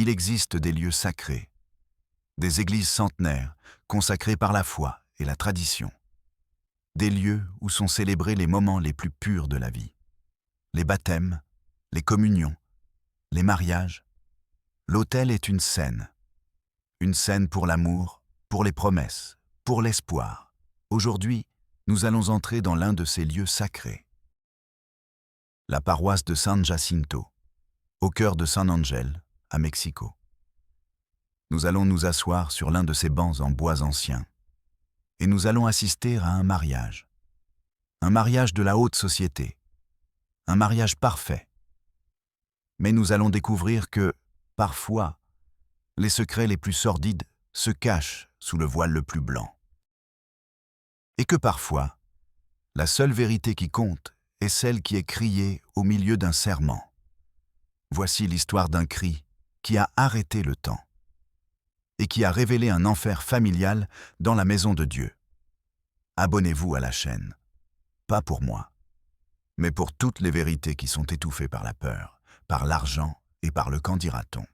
Il existe des lieux sacrés, des églises centenaires consacrées par la foi et la tradition, des lieux où sont célébrés les moments les plus purs de la vie, les baptêmes, les communions, les mariages. L'autel est une scène pour l'amour, pour les promesses, pour l'espoir. Aujourd'hui, nous allons entrer dans l'un de ces lieux sacrés. La paroisse de San Jacinto, au cœur de San Angel, à Mexico. Nous allons nous asseoir sur l'un de ces bancs en bois anciens et nous allons assister à un mariage de la haute société, un mariage parfait. Mais nous allons découvrir que, parfois, les secrets les plus sordides se cachent sous le voile le plus blanc. Et que parfois, la seule vérité qui compte est celle qui est criée au milieu d'un serment. Voici l'histoire d'un cri qui a arrêté le temps et qui a révélé un enfer familial dans la maison de Dieu. Abonnez-vous à la chaîne, pas pour moi, mais pour toutes les vérités qui sont étouffées par la peur, par l'argent et par le qu'en dira-t-on.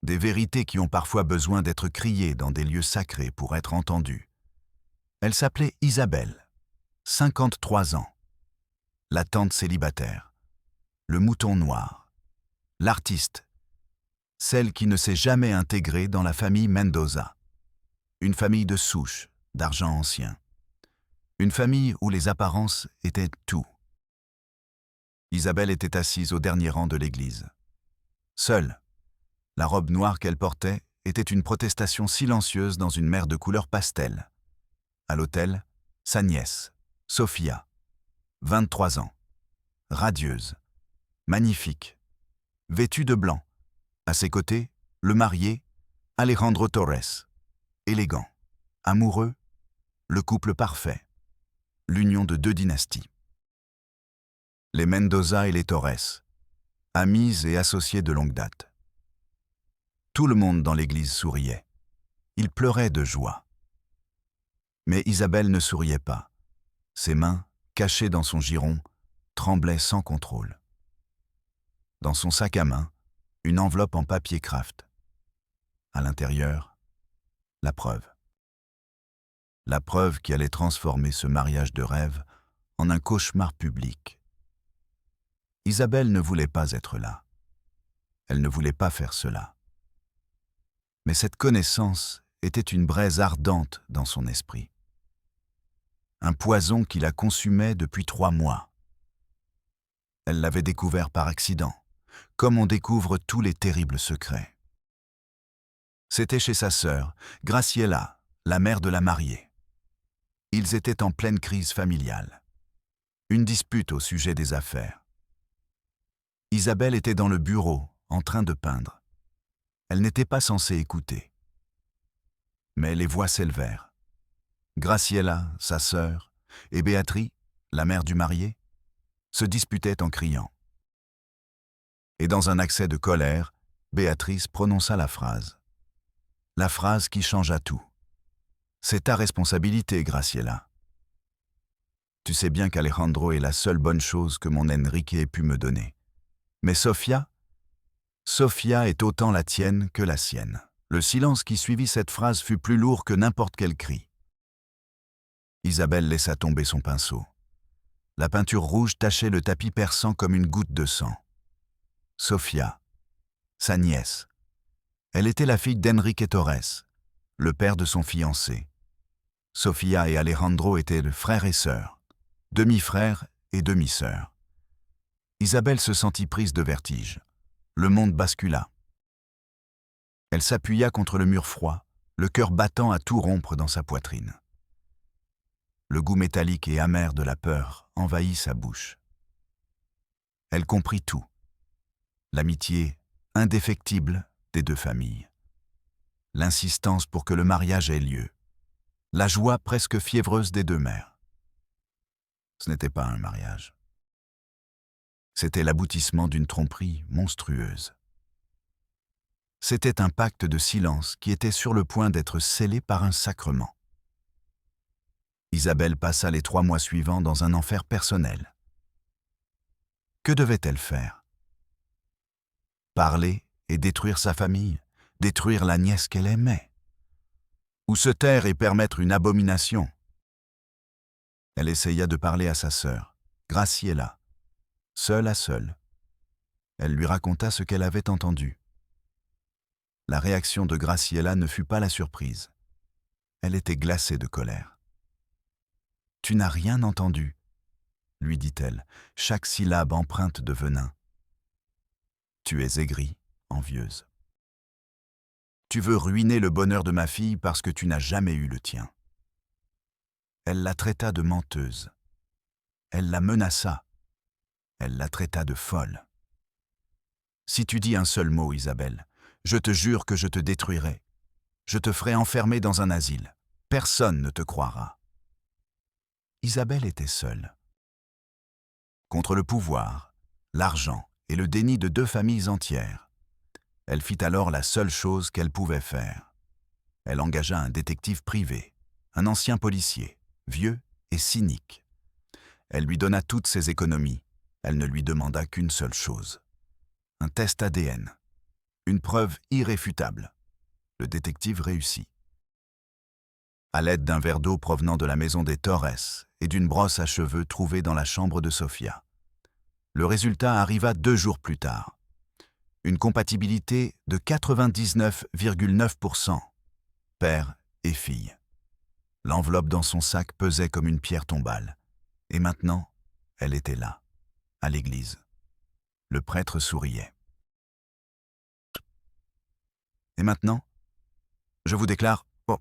Des vérités qui ont parfois besoin d'être criées dans des lieux sacrés pour être entendues. Elle s'appelait Isabelle, 53 ans, la tante célibataire, le mouton noir, l'artiste, celle qui ne s'est jamais intégrée dans la famille Mendoza, une famille de souche, d'argent ancien, une famille où les apparences étaient tout. Isabelle était assise au dernier rang de l'église. Seule, la robe noire qu'elle portait était une protestation silencieuse dans une mer de couleur pastel. À l'autel, sa nièce, Sofia, 23 ans, radieuse, magnifique, vêtue de blanc. À ses côtés, le marié, Alejandro Torres, élégant, amoureux, le couple parfait, l'union de deux dynasties. Les Mendoza et les Torres, amis et associés de longue date. Tout le monde dans l'église souriait. Il pleurait de joie. Mais Isabelle ne souriait pas. Ses mains, cachées dans son giron, tremblaient sans contrôle. Dans son sac à main, une enveloppe en papier craft. À l'intérieur, la preuve. La preuve qui allait transformer ce mariage de rêve en un cauchemar public. Isabelle ne voulait pas être là. Elle ne voulait pas faire cela. Mais cette connaissance était une braise ardente dans son esprit. Un poison qui la consumait depuis 3 mois. Elle l'avait découvert par accident, comme on découvre tous les terribles secrets. C'était chez sa sœur, Graciela, la mère de la mariée. Ils étaient en pleine crise familiale. Une dispute au sujet des affaires. Isabelle était dans le bureau, en train de peindre. Elle n'était pas censée écouter. Mais les voix s'élevèrent. Graciela, sa sœur, et Béatrice, la mère du marié, se disputaient en criant. Et dans un accès de colère, Béatrice prononça la phrase. La phrase qui changea tout. « C'est ta responsabilité, Graciela. Tu sais bien qu'Alejandro est la seule bonne chose que mon Enrique ait pu me donner. Mais Sofia est autant la tienne que la sienne. » Le silence qui suivit cette phrase fut plus lourd que n'importe quel cri. Isabelle laissa tomber son pinceau. La peinture rouge tachait le tapis perçant comme une goutte de sang. Sofia, sa nièce. Elle était la fille d'Enrique Torres, le père de son fiancé. Sofia et Alejandro étaient le frère et sœur, demi-frère et demi-sœur. Isabelle se sentit prise de vertige. Le monde bascula. Elle s'appuya contre le mur froid, le cœur battant à tout rompre dans sa poitrine. Le goût métallique et amer de la peur envahit sa bouche. Elle comprit tout. L'amitié indéfectible des deux familles. L'insistance pour que le mariage ait lieu. La joie presque fiévreuse des deux mères. Ce n'était pas un mariage. C'était l'aboutissement d'une tromperie monstrueuse. C'était un pacte de silence qui était sur le point d'être scellé par un sacrement. Isabelle passa les 3 mois suivants dans un enfer personnel. Que devait-elle faire? Parler et détruire sa famille, détruire la nièce qu'elle aimait. Ou se taire et permettre une abomination. Elle essaya de parler à sa sœur, Graciela, seule à seule. Elle lui raconta ce qu'elle avait entendu. La réaction de Graciela ne fut pas la surprise. Elle était glacée de colère. « Tu n'as rien entendu », lui dit-elle, chaque syllabe empreinte de venin. « Tu es aigrie, envieuse. Tu veux ruiner le bonheur de ma fille parce que tu n'as jamais eu le tien. » Elle la traita de menteuse. Elle la menaça. Elle la traita de folle. « Si tu dis un seul mot, Isabelle, je te jure que je te détruirai. Je te ferai enfermer dans un asile. Personne ne te croira. » Isabelle était seule. Contre le pouvoir, l'argent et le déni de 2 familles entières, elle fit alors la seule chose qu'elle pouvait faire. Elle engagea un détective privé, un ancien policier, vieux et cynique. Elle lui donna toutes ses économies. Elle ne lui demanda qu'une seule chose. Un test ADN. Une preuve irréfutable. Le détective réussit. À l'aide d'un verre d'eau provenant de la maison des Torres et d'une brosse à cheveux trouvée dans la chambre de Sofia. Le résultat arriva 2 jours plus tard. Une compatibilité de 99,9%, père et fille. L'enveloppe dans son sac pesait comme une pierre tombale. Et maintenant, elle était là, à l'église. Le prêtre souriait. « Et maintenant, je vous déclare... Oh,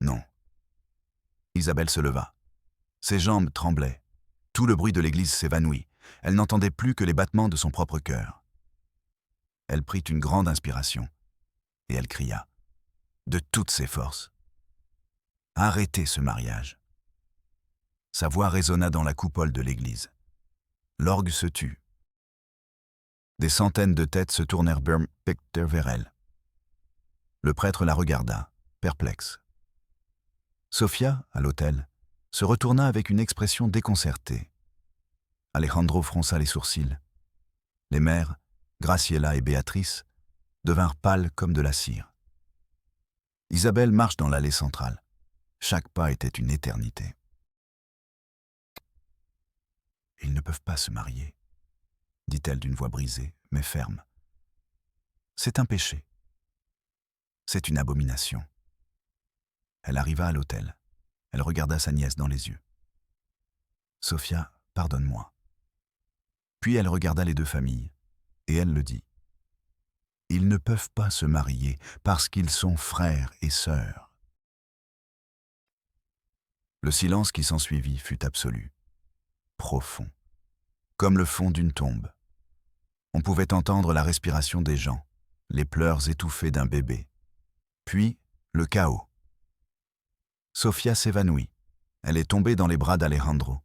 non. » Isabelle se leva. Ses jambes tremblaient. Tout le bruit de l'église s'évanouit. Elle n'entendait plus que les battements de son propre cœur. Elle prit une grande inspiration et elle cria, de toutes ses forces, « Arrêtez ce mariage !» Sa voix résonna dans la coupole de l'église. L'orgue se tut. Des centaines de têtes se tournèrent vers elle. Le prêtre la regarda, perplexe. Sofia, à l'autel, se retourna avec une expression déconcertée. Alejandro fronça les sourcils. Les mères, Graciela et Béatrice, devinrent pâles comme de la cire. Isabelle marche dans l'allée centrale. Chaque pas était une éternité. « Ils ne peuvent pas se marier, » dit-elle d'une voix brisée, mais ferme. « C'est un péché. C'est une abomination. » Elle arriva à l'autel. Elle regarda sa nièce dans les yeux. « Sofia, pardonne-moi. » Puis elle regarda les 2 familles, et elle le dit. « Ils ne peuvent pas se marier parce qu'ils sont frères et sœurs. » Le silence qui s'ensuivit fut absolu, profond, comme le fond d'une tombe. On pouvait entendre la respiration des gens, les pleurs étouffés d'un bébé. Puis, le chaos. Sofia s'évanouit. Elle est tombée dans les bras d'Alejandro.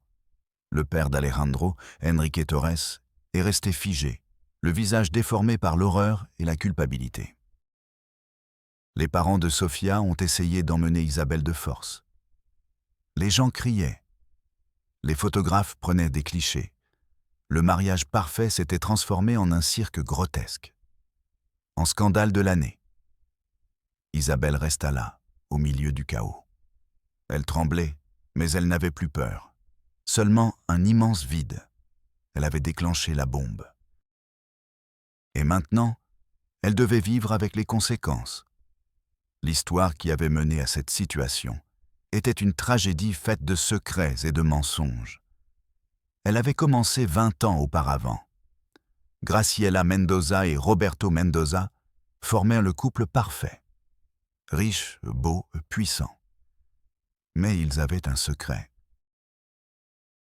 Le père d'Alejandro, Enrique Torres, est resté figé, le visage déformé par l'horreur et la culpabilité. Les parents de Sofia ont essayé d'emmener Isabelle de force. Les gens criaient. Les photographes prenaient des clichés. Le mariage parfait s'était transformé en un cirque grotesque. En scandale de l'année. Isabelle resta là, au milieu du chaos. Elle tremblait, mais elle n'avait plus peur. Seulement un immense vide. Elle avait déclenché la bombe. Et maintenant, elle devait vivre avec les conséquences. L'histoire qui avait mené à cette situation était une tragédie faite de secrets et de mensonges. Elle avait commencé 20 ans auparavant. Graciela Mendoza et Roberto Mendoza formaient le couple parfait. Riche, beau, puissant. Mais ils avaient un secret.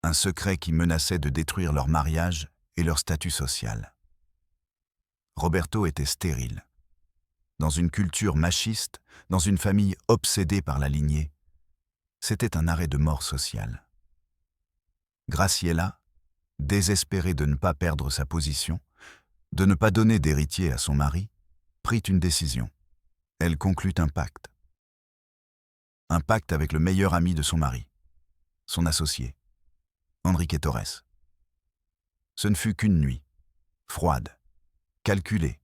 Un secret qui menaçait de détruire leur mariage et leur statut social. Roberto était stérile. Dans une culture machiste, dans une famille obsédée par la lignée, c'était un arrêt de mort social. Graciela, désespérée de ne pas perdre sa position, de ne pas donner d'héritier à son mari, prit une décision. Elle conclut un pacte. Un pacte avec le meilleur ami de son mari, son associé, Enrique Torres. Ce ne fut qu'une nuit, froide, calculée,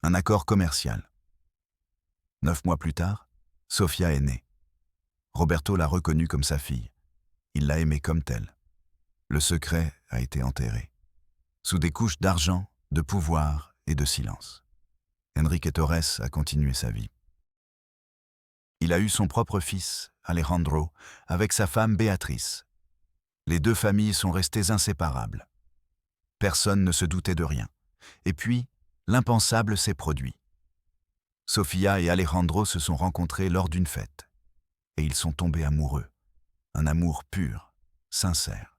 Un accord commercial. 9 mois plus tard, Sofia est née. Roberto l'a reconnue comme sa fille. Il l'a aimée comme telle. Le secret a été enterré, sous des couches d'argent, de pouvoir et de silence. Enrique Torres a continué sa vie. Il a eu son propre fils, Alejandro, avec sa femme Béatrice. Les deux familles sont restées inséparables. Personne ne se doutait de rien. Et puis, l'impensable s'est produit. Sofia et Alejandro se sont rencontrés lors d'une fête. Et ils sont tombés amoureux. Un amour pur, sincère.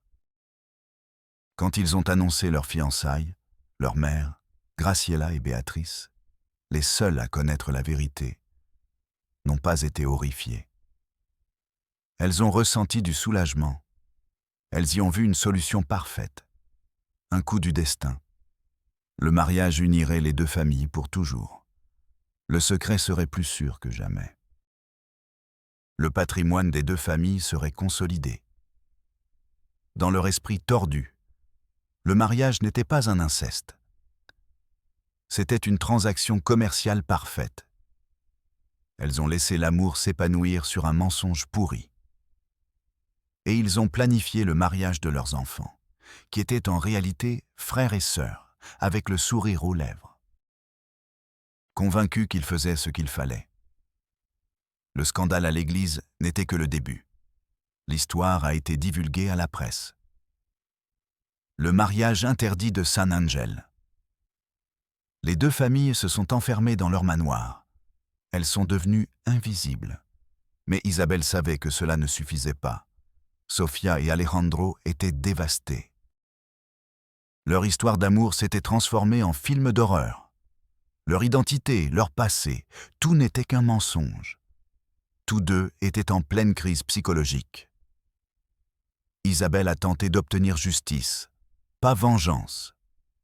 Quand ils ont annoncé leurs fiançailles, leur mère, Graciela et Béatrice, les seuls à connaître la vérité, n'ont pas été horrifiées. Elles ont ressenti du soulagement. Elles y ont vu une solution parfaite. Un coup du destin. Le mariage unirait les deux familles pour toujours. Le secret serait plus sûr que jamais. Le patrimoine des deux familles serait consolidé. Dans leur esprit tordu, le mariage n'était pas un inceste. C'était une transaction commerciale parfaite. Elles ont laissé l'amour s'épanouir sur un mensonge pourri. Et ils ont planifié le mariage de leurs enfants, qui étaient en réalité frères et sœurs, avec le sourire aux lèvres. Convaincus qu'ils faisaient ce qu'il fallait. Le scandale à l'église n'était que le début. L'histoire a été divulguée à la presse. Le mariage interdit de San Angel. Les deux familles se sont enfermées dans leur manoir. Elles sont devenues invisibles. Mais Isabelle savait que cela ne suffisait pas. Sofia et Alejandro étaient dévastés. Leur histoire d'amour s'était transformée en film d'horreur. Leur identité, leur passé, tout n'était qu'un mensonge. Tous deux étaient en pleine crise psychologique. Isabelle a tenté d'obtenir justice, pas vengeance,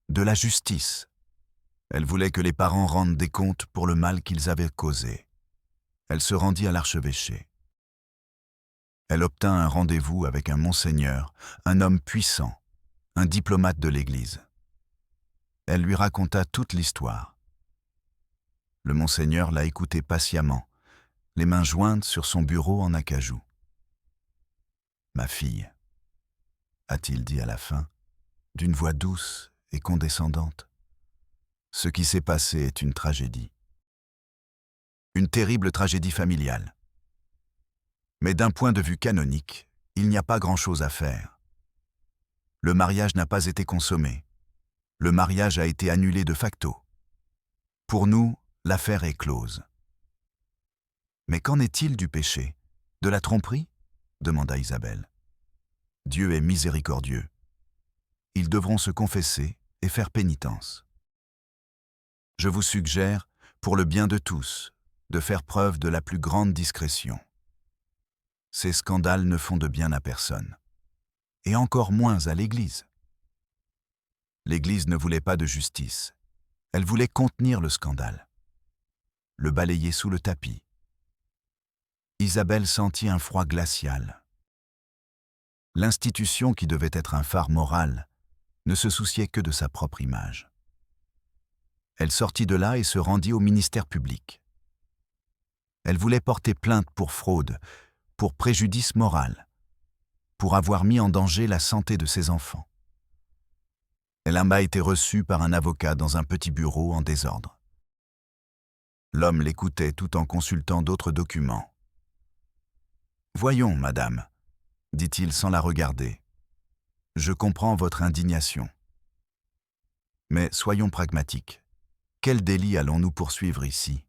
de la justice. Elle voulait que les parents rendent des comptes pour le mal qu'ils avaient causé. Elle se rendit à l'archevêché. Elle obtint un rendez-vous avec un monseigneur, un homme puissant, un diplomate de l'Église. Elle lui raconta toute l'histoire. Le monseigneur l'a écoutée patiemment, les mains jointes sur son bureau en acajou. « Ma fille », a-t-il dit à la fin, d'une voix douce et condescendante. Ce qui s'est passé est une tragédie. Une terrible tragédie familiale. Mais d'un point de vue canonique, il n'y a pas grand-chose à faire. Le mariage n'a pas été consommé. Le mariage a été annulé de facto. Pour nous, l'affaire est close. Mais qu'en est-il du péché? De la tromperie? Demanda Isabelle. Dieu est miséricordieux. Ils devront se confesser et faire pénitence. Je vous suggère, pour le bien de tous, de faire preuve de la plus grande discrétion. Ces scandales ne font de bien à personne, et encore moins à l'Église. L'Église ne voulait pas de justice, elle voulait contenir le scandale, le balayer sous le tapis. Isabelle sentit un froid glacial. L'institution qui devait être un phare moral ne se souciait que de sa propre image. Elle sortit de là et se rendit au ministère public. Elle voulait porter plainte pour fraude, pour préjudice moral, pour avoir mis en danger la santé de ses enfants. Elle a été reçue par un avocat dans un petit bureau en désordre. L'homme l'écoutait tout en consultant d'autres documents. « Voyons, madame, » dit-il sans la regarder. « Je comprends votre indignation. Mais soyons pragmatiques. Quel délit allons-nous poursuivre ici?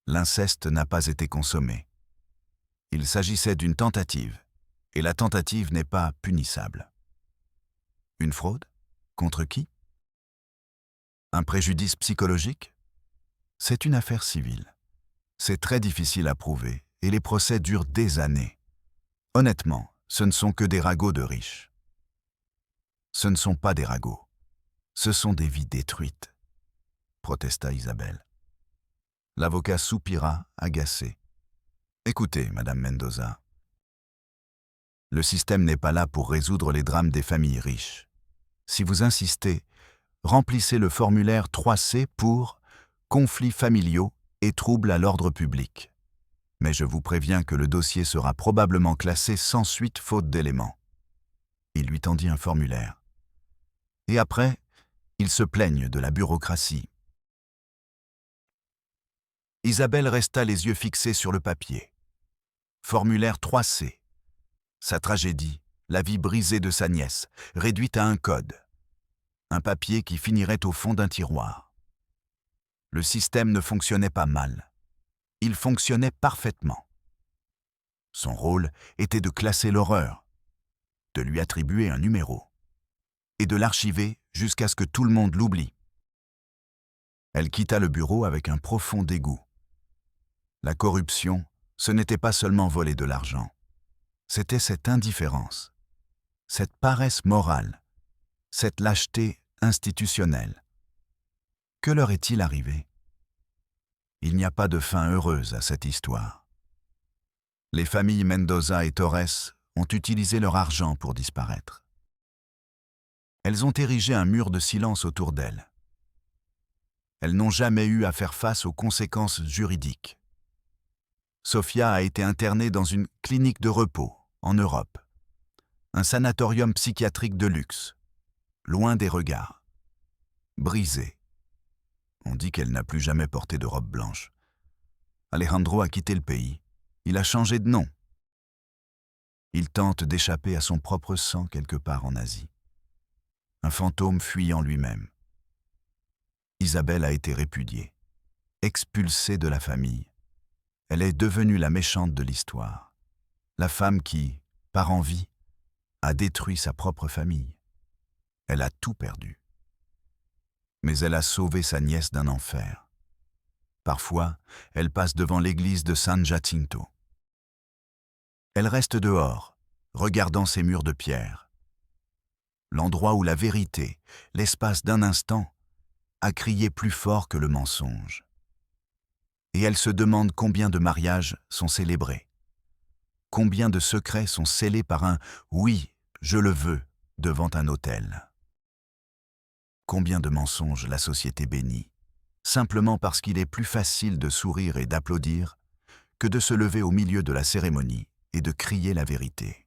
L'inceste n'a pas été consommé. Il s'agissait d'une tentative, et la tentative n'est pas punissable. Une fraude? Contre qui? Un préjudice psychologique? C'est une affaire civile. C'est très difficile à prouver, et les procès durent des années. Honnêtement, ce ne sont que des ragots de riches. Ce ne sont pas des ragots. Ce sont des vies détruites, protesta Isabelle. L'avocat soupira, agacé. « Écoutez, Madame Mendoza, le système n'est pas là pour résoudre les drames des familles riches. Si vous insistez, remplissez le formulaire 3C pour conflits familiaux et troubles à l'ordre public. Mais je vous préviens que le dossier sera probablement classé sans suite faute d'éléments. Il lui tendit un formulaire. Et après, ils se plaignent de la bureaucratie. Isabelle resta les yeux fixés sur le papier. Formulaire 3C. Sa tragédie, la vie brisée de sa nièce, réduite à un code. Un papier qui finirait au fond d'un tiroir. Le système ne fonctionnait pas mal. Il fonctionnait parfaitement. Son rôle était de classer l'horreur, de lui attribuer un numéro, et de l'archiver jusqu'à ce que tout le monde l'oublie. Elle quitta le bureau avec un profond dégoût. La corruption, ce n'était pas seulement voler de l'argent. C'était cette indifférence, cette paresse morale, cette lâcheté institutionnelle. Que leur est-il arrivé? Il n'y a pas de fin heureuse à cette histoire. Les familles Mendoza et Torres ont utilisé leur argent pour disparaître. Elles ont érigé un mur de silence autour d'elles. Elles n'ont jamais eu à faire face aux conséquences juridiques. Sofia a été internée dans une clinique de repos, en Europe. Un sanatorium psychiatrique de luxe, loin des regards. Brisée. On dit qu'elle n'a plus jamais porté de robe blanche. Alejandro a quitté le pays. Il a changé de nom. Il tente d'échapper à son propre sang quelque part en Asie. Un fantôme fuyant lui-même. Isabelle a été répudiée, expulsée de la famille. Elle est devenue la méchante de l'histoire. La femme qui, par envie, a détruit sa propre famille. Elle a tout perdu. Mais elle a sauvé sa nièce d'un enfer. Parfois, elle passe devant l'église de San Jacinto. Elle reste dehors, regardant ces murs de pierre. L'endroit où la vérité, l'espace d'un instant, a crié plus fort que le mensonge. Et elle se demande combien de mariages sont célébrés. Combien de secrets sont scellés par un « oui, je le veux » devant un autel. Combien de mensonges la société bénit, simplement parce qu'il est plus facile de sourire et d'applaudir que de se lever au milieu de la cérémonie et de crier la vérité.